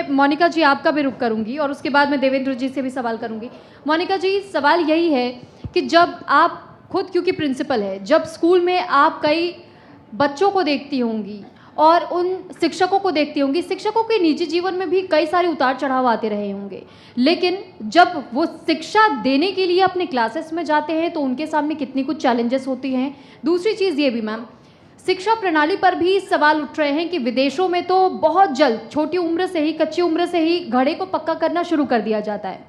मोनिका जी आपका भी रुख करूंगी और उसके बाद मैं देवेंद्र जी से भी सवाल करूंगी। मोनिका जी, सवाल यही है कि जब आप खुद, क्योंकि प्रिंसिपल है, जब स्कूल में आप कई बच्चों को देखती होंगी और उन शिक्षकों को देखती होंगी, शिक्षकों के निजी जीवन में भी कई सारे उतार चढ़ाव आते रहे होंगे, लेकिन जब वो शिक्षा देने के लिए अपने क्लासेस में जाते हैं तो उनके सामने कितनी कुछ चैलेंजेस होती हैं। दूसरी चीज़ ये भी मैम, शिक्षा प्रणाली पर भी सवाल उठ रहे हैं कि विदेशों में तो बहुत जल्द छोटी उम्र से ही, कच्ची उम्र से ही घड़े को पक्का करना शुरू कर दिया जाता है।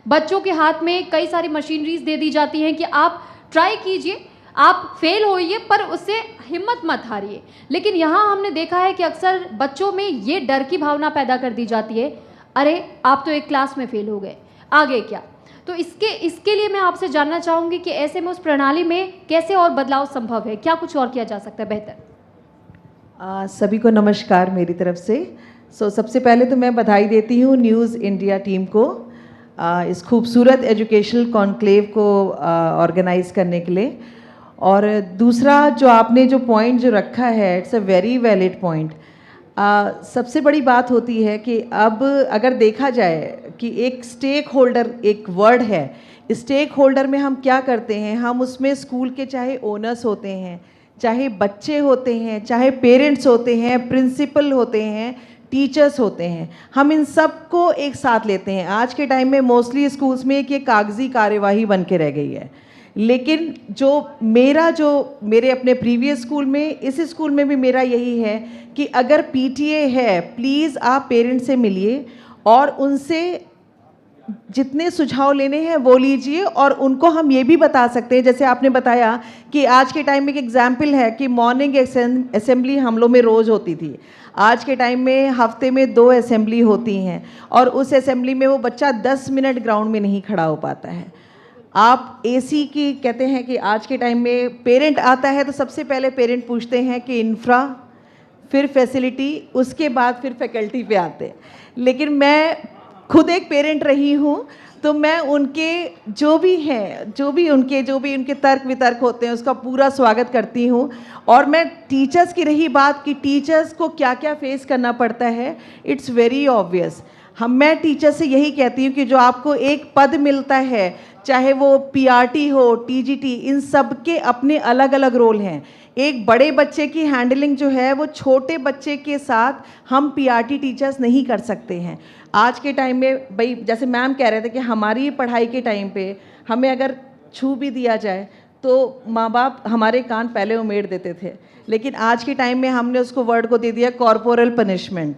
बच्चों के हाथ में कई सारी मशीनरीज दे दी जाती हैं कि आप ट्राई कीजिए, आप फेल होइए पर उससे हिम्मत मत हारिए। लेकिन यहाँ हमने देखा है कि अक्सर बच्चों में ये डर की भावना पैदा कर दी जाती है, अरे आप तो एक क्लास में फेल हो गए, आगे क्या। तो इसके लिए मैं आपसे जानना चाहूँगी कि ऐसे में उस प्रणाली में कैसे और बदलाव संभव है, क्या कुछ और किया जा सकता है बेहतर। सभी को नमस्कार मेरी तरफ से। सबसे पहले तो मैं बधाई देती हूँ न्यूज़ इंडिया टीम को इस खूबसूरत एजुकेशनल कॉन्क्लेव को ऑर्गेनाइज करने के लिए। और दूसरा जो आपने जो पॉइंट जो रखा है, it's a very valid point. सबसे बड़ी बात होती है कि अब अगर देखा जाए कि एक स्टेक होल्डर एक वर्ड है, स्टेक होल्डर में हम क्या करते हैं, हम उसमें स्कूल के चाहे ओनर्स होते हैं, चाहे बच्चे होते हैं, चाहे पेरेंट्स होते हैं, प्रिंसिपल होते हैं, टीचर्स होते हैं, हम इन सब को एक साथ लेते हैं। आज के टाइम में मोस्टली स्कूल्स में एक ये कागजी कार्यवाही बन के रह गई है। लेकिन जो मेरे अपने प्रीवियस स्कूल में, इस स्कूल में भी मेरा यही है कि अगर पीटीए है, प्लीज़ आप पेरेंट्स से मिलिए और उनसे जितने सुझाव लेने हैं वो लीजिए। और उनको हम ये भी बता सकते हैं, जैसे आपने बताया कि आज के टाइम में एक एग्जाम्पल है कि मॉर्निंग असेंबली हम लोग में रोज़ होती थी, आज के टाइम में हफ्ते में 2 असेंबली होती हैं और उस असेंबली में वो बच्चा 10 मिनट ग्राउंड में नहीं खड़ा हो पाता है। आप एसी की कहते हैं कि आज के टाइम में पेरेंट आता है तो सबसे पहले पेरेंट पूछते हैं कि इंफ्रा, फिर फैसिलिटी, उसके बाद फिर फैकल्टी पे आते हैं। लेकिन मैं खुद एक पेरेंट रही हूँ तो मैं उनके जो भी उनके तर्क वितर्क होते हैं उसका पूरा स्वागत करती हूँ। और मैं टीचर्स की रही बात कि टीचर्स को क्या क्या फेस करना पड़ता है, इट्स वेरी ऑब्वियस। मैं टीचर से यही कहती हूँ कि जो आपको एक पद मिलता है, चाहे वो पीआरटी हो, टीजीटी, इन सब के अपने अलग अलग रोल हैं। एक बड़े बच्चे की हैंडलिंग जो है वो छोटे बच्चे के साथ हम पीआरटी टीचर्स नहीं कर सकते हैं। आज के टाइम में भाई, जैसे मैम कह रहे थे कि हमारी पढ़ाई के टाइम पे हमें अगर छू भी दिया जाए तो माँ बाप हमारे कान पहले उमेड़ देते थे, लेकिन आज के टाइम में हमने उसको वर्ड को दे दिया कॉर्पोरल पनिशमेंट।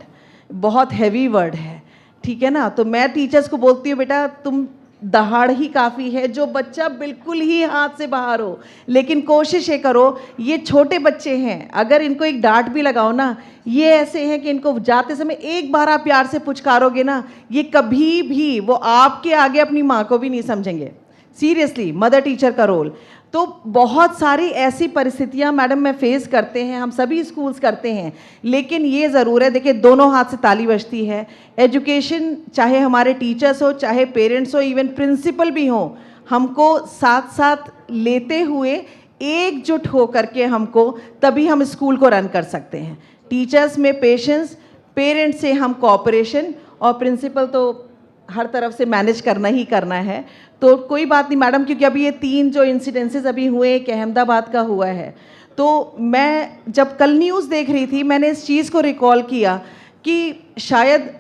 बहुत हैवी वर्ड है, ठीक है ना। तो मैं टीचर्स को बोलती हूँ, बेटा तुम दहाड़ ही काफ़ी है, जो बच्चा बिल्कुल ही हाथ से बाहर हो, लेकिन कोशिश ये करो, ये छोटे बच्चे हैं, अगर इनको एक डांट भी लगाओ ना, ये ऐसे हैं कि इनको जाते समय एक बार आप प्यार से पुचकारोगे ना, ये कभी भी वो आपके आगे अपनी माँ को भी नहीं समझेंगे। सीरियसली, मदर टीचर का रोल। तो बहुत सारी ऐसी परिस्थितियां मैडम में फेस करते हैं, हम सभी स्कूल्स करते हैं। लेकिन ये ज़रूर है, देखिए दोनों हाथ से ताली बजती है। एजुकेशन, चाहे हमारे टीचर्स हो, चाहे पेरेंट्स हो, इवन प्रिंसिपल भी हो, हमको साथ साथ लेते हुए एकजुट हो करके हमको तभी हम स्कूल को रन कर सकते हैं। टीचर्स में पेशेंस, पेरेंट्स से हम कोऑपरेशन, और प्रिंसिपल तो हर तरफ से मैनेज करना ही करना है। तो कोई बात नहीं मैडम, क्योंकि अभी ये 3 जो इंसिडेंसेस अभी हुए, एक अहमदाबाद का हुआ है, तो मैं जब कल न्यूज़ देख रही थी मैंने इस चीज़ को रिकॉल किया कि शायद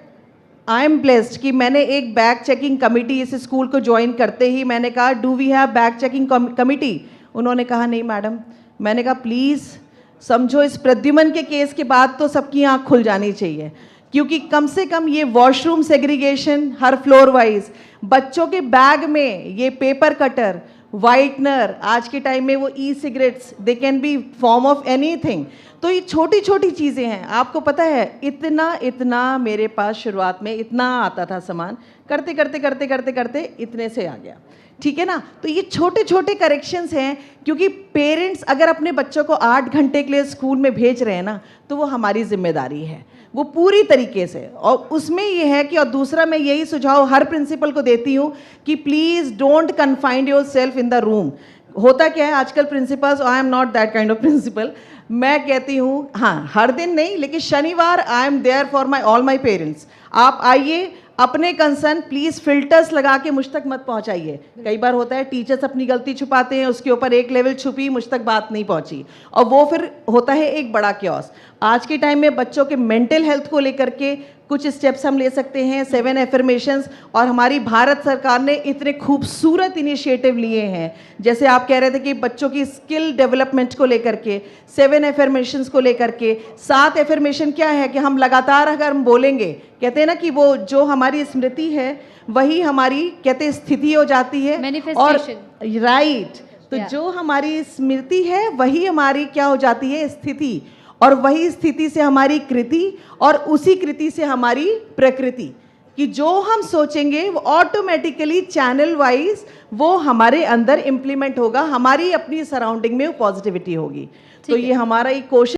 आई एम ब्लेस्ड कि मैंने एक बैग चेकिंग कमेटी इस स्कूल को ज्वाइन करते ही मैंने कहा, do we have bag checking committee? उन्होंने कहा नहीं मैडम। मैंने कहा प्लीज़ समझो, इस प्रद्युमन के केस के बाद तो सबकी आँख खुल जानी चाहिए, क्योंकि कम से कम ये वॉशरूम सेग्रीगेशन हर फ्लोर वाइज, बच्चों के बैग में ये पेपर कटर, वाइटनर, आज के टाइम में वो e cigarettes, they can be form of anything. तो ये छोटी छोटी चीज़ें हैं। आपको पता है इतना मेरे पास शुरुआत में इतना आता था सामान, करते करते करते करते करते इतने से आ गया, ठीक है ना। तो ये छोटे छोटे करेक्शंस हैं, क्योंकि पेरेंट्स अगर अपने बच्चों को 8 घंटे के लिए स्कूल में भेज रहे हैं ना, तो वो हमारी जिम्मेदारी है, वो पूरी तरीके से। और उसमें ये है कि, और दूसरा मैं यही सुझाव हर प्रिंसिपल को देती हूँ कि please don't confined yourself in the room. होता क्या है आजकल principals, I am not that kind of principal, मैं कहती हूँ हाँ हर दिन नहीं, लेकिन शनिवार I am there for all my parents. आप आइए, अपने कंसर्न प्लीज फिल्टर्स लगा के मुझ तक मत पहुंचाइए। कई बार होता है टीचर्स अपनी गलती छुपाते हैं, उसके ऊपर एक लेवल छुपी, मुझ तक बात नहीं पहुंची, और वो फिर होता है एक बड़ा क्योस। आज के टाइम में बच्चों के मेंटल हेल्थ को लेकर के कुछ स्टेप्स हम ले सकते हैं, 7 एफर्मेशंस, और हमारी भारत सरकार ने इतने खूबसूरत इनिशिएटिव लिए हैं। जैसे आप कह रहे थे कि बच्चों की स्किल डेवलपमेंट को लेकर के 7 एफर्मेशंस को लेकर के 7 एफर्मेशन क्या है कि हम लगातार अगर हम बोलेंगे, कहते हैं ना कि वो जो हमारी स्मृति है वही हमारी कहते हैं स्थिति हो जाती है, और राइट, तो जो हमारी स्मृति है वही हमारी क्या हो जाती है, स्थिति, और वही स्थिति से हमारी कृति, और उसी कृति से हमारी प्रकृति, कि जो हम सोचेंगे वो ऑटोमेटिकली चैनल वाइज वो हमारे अंदर इम्प्लीमेंट होगा, हमारी अपनी सराउंडिंग में वो पॉजिटिविटी होगी। तो ये हमारा एक कोशिश